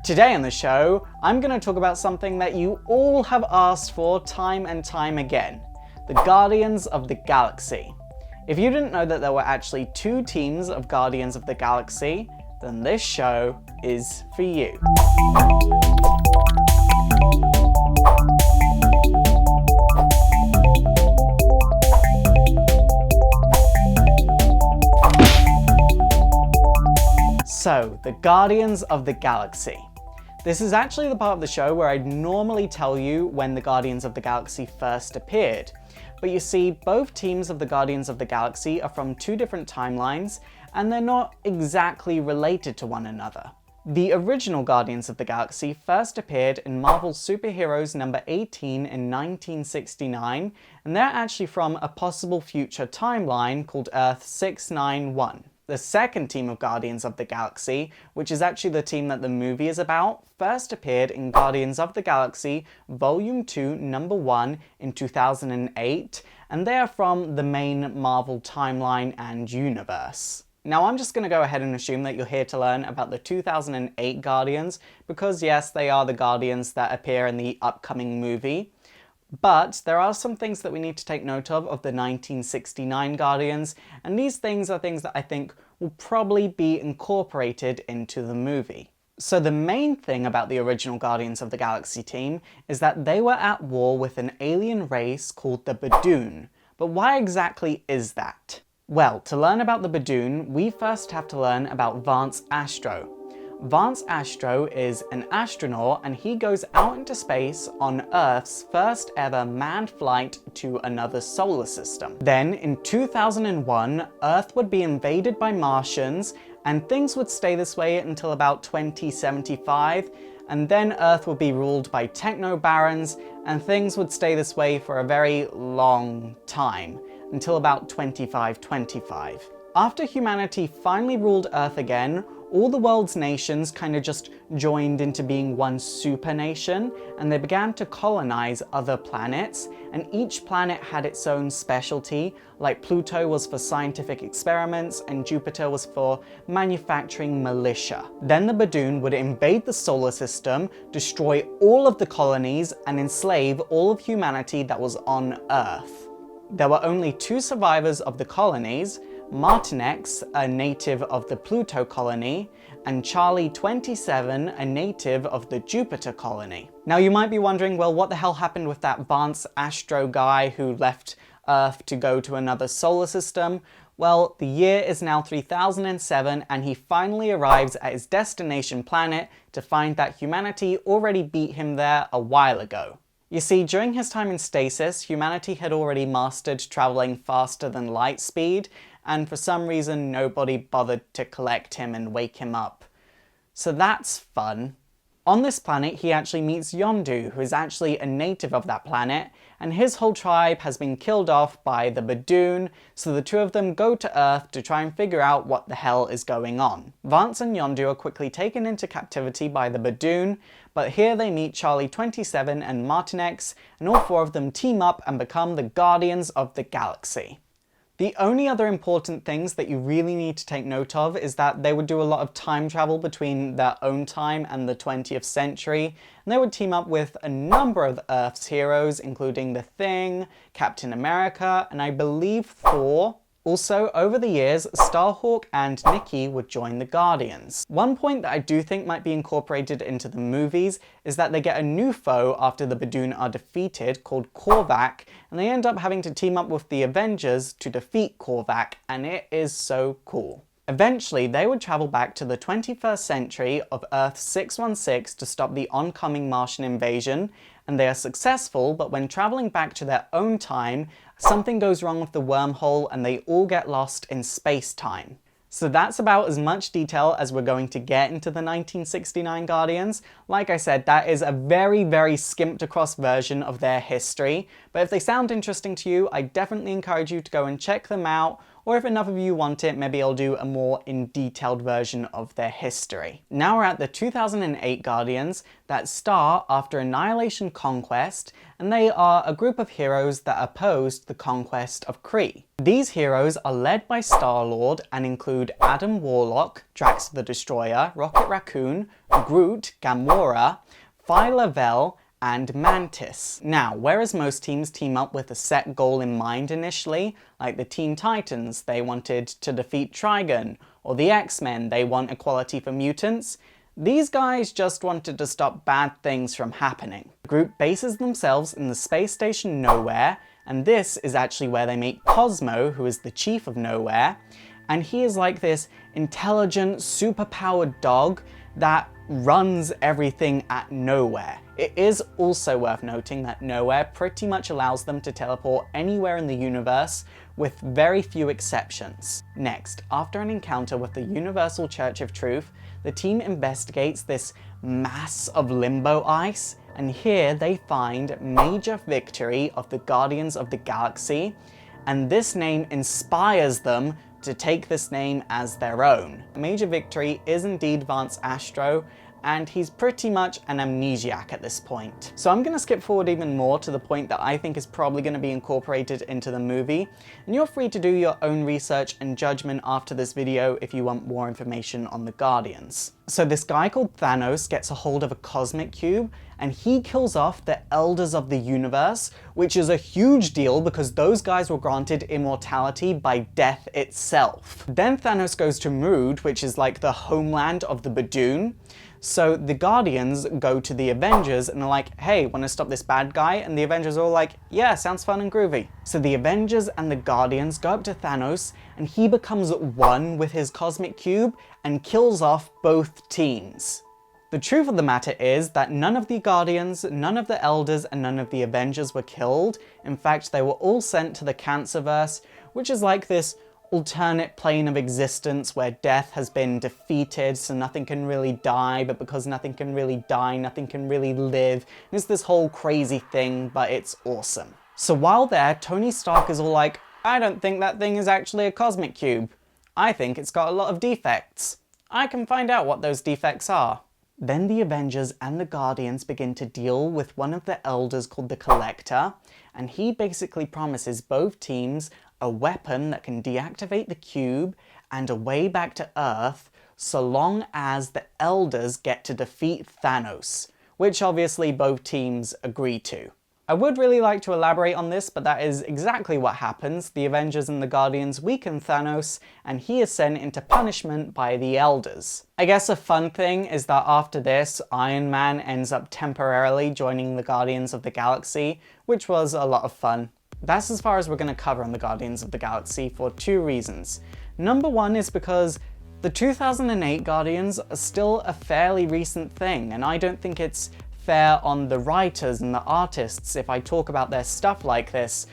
Today on the show, I'm going to talk about something that you all have asked for time and time again, the Guardians of the Galaxy. If you didn't know that there were actually two teams of Guardians of the Galaxy, then this show is for you. So, the Guardians of the Galaxy. This is actually the part of the show where I'd normally tell you when the Guardians of the Galaxy first appeared. But you see, both teams of the Guardians of the Galaxy are from two different timelines, and they're not exactly related to one another. The original Guardians of the Galaxy first appeared in Marvel's Superheroes number 18 in 1969, and they're actually from a possible future timeline called Earth 691. The second team of Guardians of the Galaxy, which is actually the team that the movie is about, first appeared in Guardians of the Galaxy Volume 2, Number 1 in 2008, and they are from the main Marvel timeline and universe. Now I'm just going to go ahead and assume that you're here to learn about the 2008 Guardians, because yes, they are the Guardians that appear in the upcoming movie. But there are some things that we need to take note of the 1969 Guardians, and these things are things that I think will probably be incorporated into the movie. So the main thing about the original Guardians of the Galaxy team is that they were at war with an alien race called the Badoon. But why exactly is that? Well, to learn about the Badoon, we first have to learn about Vance Astro. Vance Astro is an astronaut, and he goes out into space on Earth's first ever manned flight to another solar system. Then, in 2001, Earth would be invaded by Martians, and things would stay this way until about 2075, and then Earth would be ruled by techno-barons, and things would stay this way for a very long time, until about 2525. After humanity finally ruled Earth again, all the world's nations kind of just joined into being one super nation, and they began to colonize other planets, and each planet had its own specialty, like Pluto was for scientific experiments and Jupiter was for manufacturing militia. Then the Badoon would invade the solar system, destroy all of the colonies, and enslave all of humanity that was on Earth. There were only two survivors of the colonies, Martinex, a native of the Pluto colony, and Charlie 27, a native of the Jupiter colony. Now you might be wondering, well, what the hell happened with that Vance Astro guy who left Earth to go to another solar system? Well, the year is now 3007, and he finally arrives at his destination planet to find that humanity already beat him there a while ago. You see, during his time in stasis, humanity had already mastered traveling faster than light speed, and for some reason nobody bothered to collect him and wake him up. So that's fun. On this planet he actually meets Yondu, who is actually a native of that planet, and his whole tribe has been killed off by the Badoon, so the two of them go to Earth to try and figure out what the hell is going on. Vance and Yondu are quickly taken into captivity by the Badoon, but here they meet Charlie 27 and Martinex, and all four of them team up and become the Guardians of the Galaxy. The only other important things that you really need to take note of is that they would do a lot of time travel between their own time and the 20th century, and they would team up with a number of Earth's heroes, including The Thing, Captain America, and I believe Thor. Also, over the years, Starhawk and Nikki would join the Guardians. One point that I do think might be incorporated into the movies is that they get a new foe after the Badoon are defeated called Korvac, and they end up having to team up with the Avengers to defeat Korvac, and it is so cool. Eventually, they would travel back to the 21st century of Earth 616 to stop the oncoming Martian invasion, and they are successful, but when traveling back to their own time, something goes wrong with the wormhole and they all get lost in space-time. So that's about as much detail as we're going to get into the 1969 Guardians. Like I said, that is a very, very skimped across version of their history, but if they sound interesting to you, I definitely encourage you to go and check them out or if enough of you want it, maybe I'll do a more in-detailed version of their history. Now we're at the 2008 Guardians that start after Annihilation Conquest, and they are a group of heroes that opposed the conquest of Kree. These heroes are led by Star-Lord and include Adam Warlock, Drax the Destroyer, Rocket Raccoon, Groot, Gamora, Phyla-Vell, and Mantis. Now, whereas most teams team up with a set goal in mind initially, like the Teen Titans, they wanted to defeat Trigon, or the X-Men, they want equality for mutants, these guys just wanted to stop bad things from happening. The group bases themselves in the space station Nowhere, and this is actually where they meet Cosmo, who is the chief of Nowhere, and he is like this intelligent, superpowered dog that runs everything at Nowhere. It is also worth noting that Nowhere pretty much allows them to teleport anywhere in the universe, with very few exceptions. Next, after an encounter with the Universal Church of Truth, the team investigates this mass of limbo ice, and here they find Major Victory of the Guardians of the Galaxy, and this name inspires them to take this name as their own. Major Victory is indeed Vance Astro, and he's pretty much an amnesiac at this point. So I'm gonna skip forward even more to the point that I think is probably gonna be incorporated into the movie, and you're free to do your own research and judgment after this video if you want more information on the Guardians. So this guy called Thanos gets a hold of a cosmic cube, and he kills off the Elders of the Universe, which is a huge deal because those guys were granted immortality by death itself. Then Thanos goes to Mood, which is like the homeland of the Badoon. So the Guardians go to the Avengers and are like, hey, wanna stop this bad guy? And the Avengers are all like, yeah, sounds fun and groovy. So the Avengers and the Guardians go up to Thanos, and he becomes one with his cosmic cube and kills off both teams. The truth of the matter is that none of the Guardians, none of the Elders, and none of the Avengers were killed. In fact, they were all sent to the Cancerverse, which is like this alternate plane of existence where death has been defeated, so nothing can really die, but because nothing can really die, nothing can really live. And it's this whole crazy thing, but it's awesome. So while there, Tony Stark is all like, I don't think that thing is actually a cosmic cube. I think it's got a lot of defects. I can find out what those defects are. Then the Avengers and the Guardians begin to deal with one of the Elders called the Collector, and he basically promises both teams a weapon that can deactivate the cube and a way back to Earth so long as the Elders get to defeat Thanos, which obviously both teams agree to. I would really like to elaborate on this, but that is exactly what happens. The Avengers and the Guardians weaken Thanos, and he is sent into punishment by the Elders. I guess a fun thing is that after this, Iron Man ends up temporarily joining the Guardians of the Galaxy, which was a lot of fun. That's as far as we're going to cover on the Guardians of the Galaxy for two reasons. Number one is because the 2008 Guardians are still a fairly recent thing, and I don't think it's fair on the writers and the artists if I talk about their stuff like this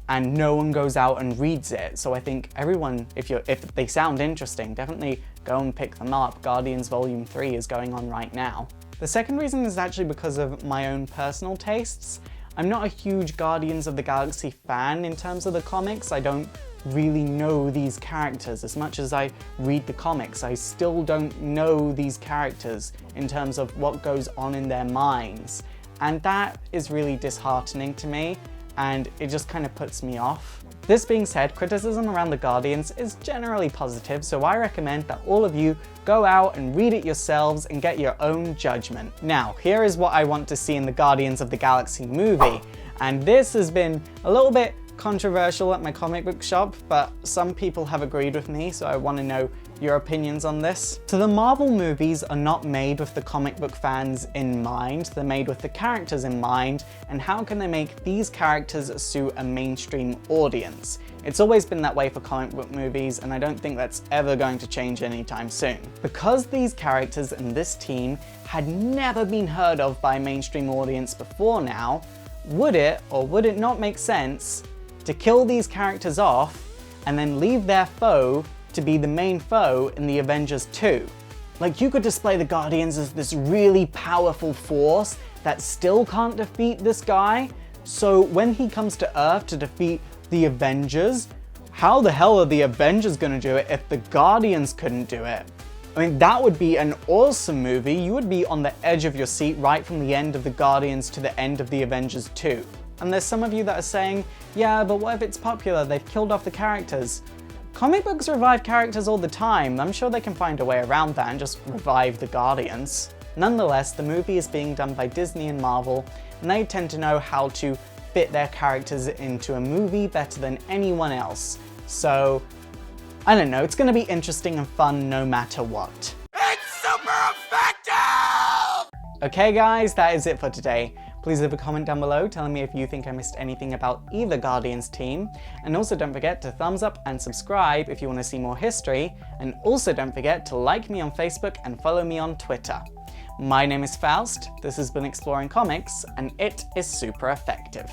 and no one goes out and reads it. So I think everyone, if they sound interesting, definitely go and pick them up. Guardians Volume 3 is going on right now. The second reason is actually because of my own personal tastes. I'm not a huge Guardians of the Galaxy fan in terms of the comics. I don't really know these characters. As much as I read the comics, I still don't know these characters in terms of what goes on in their minds. And that is really disheartening to me, and it just kind of puts me off. This being said, criticism around the Guardians is generally positive, so I recommend that all of you go out and read it yourselves and get your own judgment. Now, here is what I want to see in the Guardians of the Galaxy movie, and this has been a little bit controversial at my comic book shop, but some people have agreed with me, so I want to know your opinions on this. So the Marvel movies are not made with the comic book fans in mind, they're made with the characters in mind, and how can they make these characters suit a mainstream audience? It's always been that way for comic book movies, and I don't think that's ever going to change anytime soon. Because these characters and this team had never been heard of by a mainstream audience before now, would it or would it not make sense to kill these characters off and then leave their foe to be the main foe in the Avengers 2? Like, you could display the Guardians as this really powerful force that still can't defeat this guy, so when he comes to Earth to defeat the Avengers, how the hell are the Avengers gonna do it if the Guardians couldn't do it? I mean, that would be an awesome movie. You would be on the edge of your seat right from the end of the Guardians to the end of the Avengers 2. And there's some of you that are saying, yeah, but what if it's popular? They've killed off the characters. Comic books revive characters all the time. I'm sure they can find a way around that and just revive the Guardians. Nonetheless, the movie is being done by Disney and Marvel, and they tend to know how to fit their characters into a movie better than anyone else. So, I don't know, it's gonna be interesting and fun no matter what. It's super effective! Okay guys, that is it for today. Please leave a comment down below telling me if you think I missed anything about either Guardians team, and also don't forget to thumbs up and subscribe if you want to see more history, and also don't forget to like me on Facebook and follow me on Twitter. My name is Faust, this has been Exploring Comics, and it is super effective.